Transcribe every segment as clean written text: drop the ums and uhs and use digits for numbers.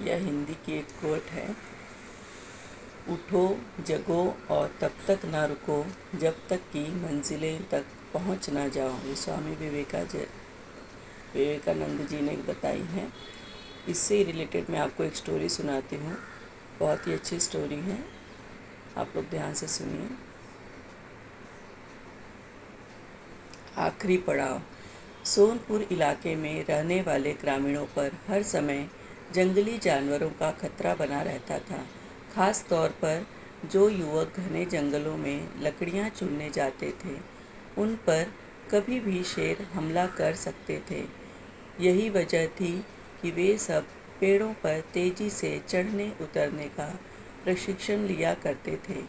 यह हिंदी की एक कोट है। उठो जगो और तब तक ना रुको जब तक कि मंजिलें तक पहुंच ना जाओ। ये स्वामी विवेकानंद जी ने बताई है। इससे रिलेटेड मैं आपको एक स्टोरी सुनाती हूँ। बहुत ही अच्छी स्टोरी है, आप लोग ध्यान से सुनिए। आखिरी पड़ाव। सोनपुर इलाके में रहने वाले ग्रामीणों पर हर समय जंगली जानवरों का खतरा बना रहता था। खास तौर पर जो युवक घने जंगलों में लकड़ियां चुनने जाते थे, उन पर कभी भी शेर हमला कर सकते थे। यही वजह थी कि वे सब पेड़ों पर तेजी से चढ़ने उतरने का प्रशिक्षण लिया करते थे।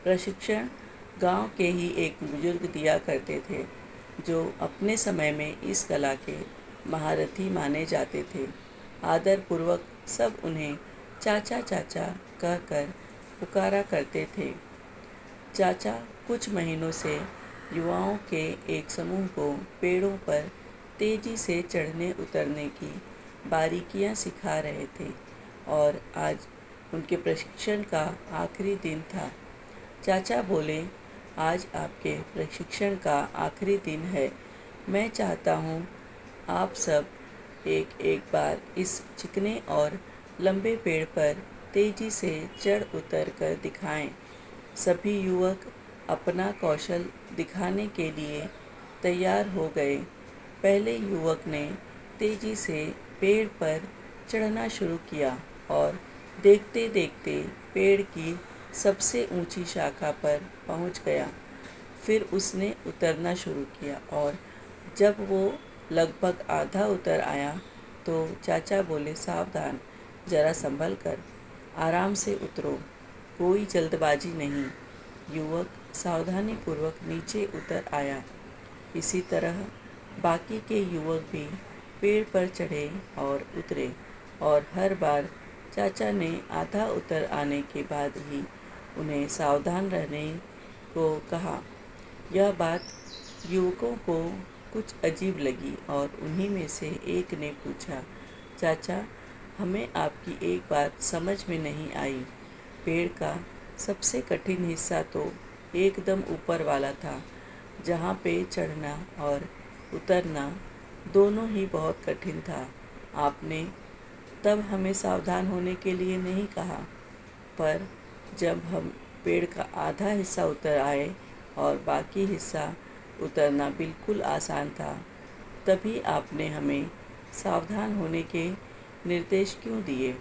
प्रशिक्षण गांव के ही एक बुजुर्ग दिया करते थे, जो अपने समय में इस कला के महारथी माने जाते थे। आदरपूर्वक सब उन्हें चाचा चाचा कहकर पुकारा करते थे। चाचा कुछ महीनों से युवाओं के एक समूह को पेड़ों पर तेजी से चढ़ने उतरने की बारीकियां सिखा रहे थे और आज उनके प्रशिक्षण का आखिरी दिन था। चाचा बोले, आज आपके प्रशिक्षण का आखिरी दिन है। मैं चाहता हूँ आप सब एक एक बार इस चिकने और लंबे पेड़ पर तेजी से चढ़ उतर कर दिखाएं। सभी युवक अपना कौशल दिखाने के लिए तैयार हो गए। पहले युवक ने तेजी से पेड़ पर चढ़ना शुरू किया और देखते देखते पेड़ की सबसे ऊंची शाखा पर पहुंच गया। फिर उसने उतरना शुरू किया और जब वो लगभग आधा उतर आया तो चाचा बोले, सावधान, जरा संभल कर, आराम से उतरो, कोई जल्दबाजी नहीं। युवक सावधानीपूर्वक नीचे उतर आया। इसी तरह बाकी के युवक भी पेड़ पर चढ़े और उतरे और हर बार चाचा ने आधा उतर आने के बाद ही उन्हें सावधान रहने को कहा। यह बात युवकों को कुछ अजीब लगी और उन्हीं में से एक ने पूछा, चाचा, हमें आपकी एक बात समझ में नहीं आई। पेड़ का सबसे कठिन हिस्सा तो एकदम ऊपर वाला था, जहाँ पे चढ़ना और उतरना दोनों ही बहुत कठिन था। आपने तब हमें सावधान होने के लिए नहीं कहा, पर जब हम पेड़ का आधा हिस्सा उतर आए और बाकी हिस्सा उतरना बिल्कुल आसान था, तभी आपने हमें सावधान होने के निर्देश क्यों दिए?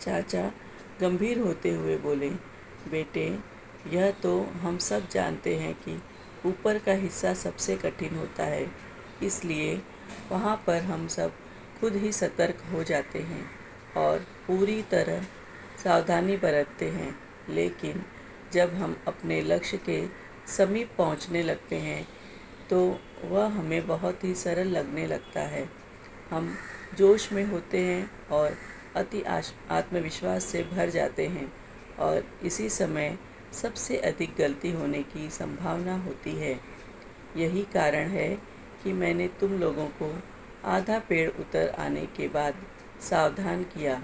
चाचा गंभीर होते हुए बोले, बेटे, यह तो हम सब जानते हैं कि ऊपर का हिस्सा सबसे कठिन होता है, इसलिए वहाँ पर हम सब खुद ही सतर्क हो जाते हैं और पूरी तरह सावधानी बरतते हैं। लेकिन जब हम अपने लक्ष्य के समीप पहुँचने लगते हैं तो वह हमें बहुत ही सरल लगने लगता है। हम जोश में होते हैं और अति आत्मविश्वास से भर जाते हैं और इसी समय सबसे अधिक गलती होने की संभावना होती है। यही कारण है कि मैंने तुम लोगों को आधा पेड़ उतर आने के बाद सावधान किया,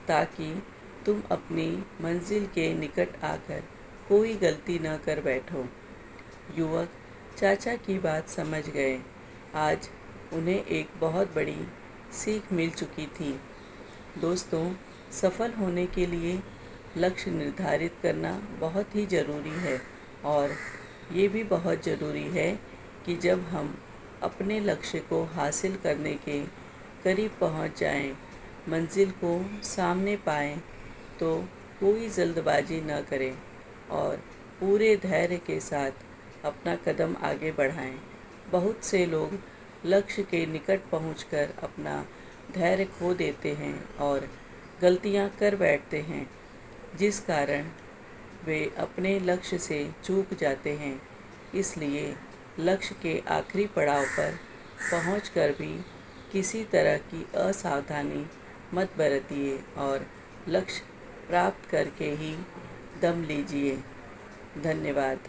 ताकि तुम अपनी मंजिल के निकट आकर कोई गलती न कर बैठो। युवक चाचा की बात समझ गए। आज उन्हें एक बहुत बड़ी सीख मिल चुकी थी। दोस्तों, सफल होने के लिए लक्ष्य निर्धारित करना बहुत ही ज़रूरी है और ये भी बहुत ज़रूरी है कि जब हम अपने लक्ष्य को हासिल करने के करीब पहुंच जाएं, मंजिल को सामने पाएं, तो कोई जल्दबाजी न करें और पूरे धैर्य के साथ अपना कदम आगे बढ़ाएं। बहुत से लोग लक्ष्य के निकट पहुंचकर अपना धैर्य खो देते हैं और गलतियां कर बैठते हैं, जिस कारण वे अपने लक्ष्य से चूक जाते हैं। इसलिए लक्ष्य के आखिरी पड़ाव पर पहुंचकर भी किसी तरह की असावधानी मत बरतिए और लक्ष्य प्राप्त करके ही दम लीजिए। धन्यवाद।